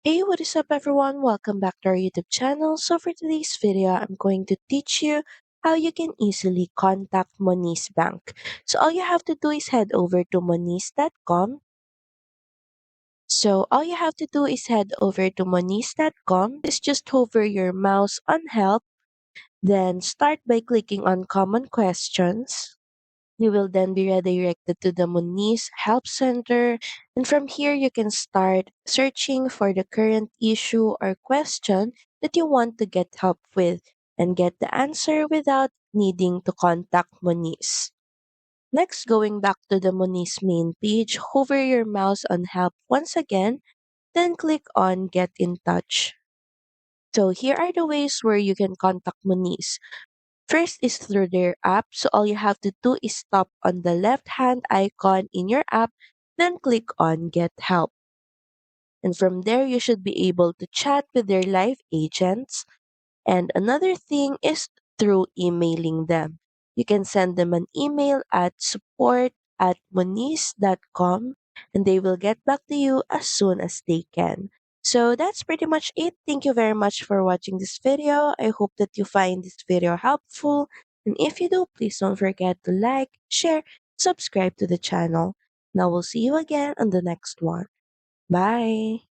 Hey, what is up everyone? Welcome back to our YouTube channel. So for today's video, I'm going to teach you how you can easily contact Monese Bank. So all you have to do is head over to monese.com. So all you have to do is head over to monese.com. Is just hover your mouse on help, then start by clicking on common questions. You will then be redirected to the Monese Help Center, and from here you can start searching for the current issue or question that you want to get help with and get the answer without needing to contact Monese. Next, going back to the Monese main page, hover your mouse on Help once again, then click on Get in Touch. So here are the ways where you can contact Monese. First is through their app. So all you have to do is tap on the left hand icon in your app, then click on Get Help. And from there, you should be able to chat with their live agents. And another thing is through emailing them. You can send them an email at support@moniz.com and they will get back to you as soon as they can. So that's pretty much it. Thank you very much for watching this video. I hope that you find this video helpful. And if you do, please don't forget to like, share, subscribe to the channel. Now we'll see you again on the next one. Bye.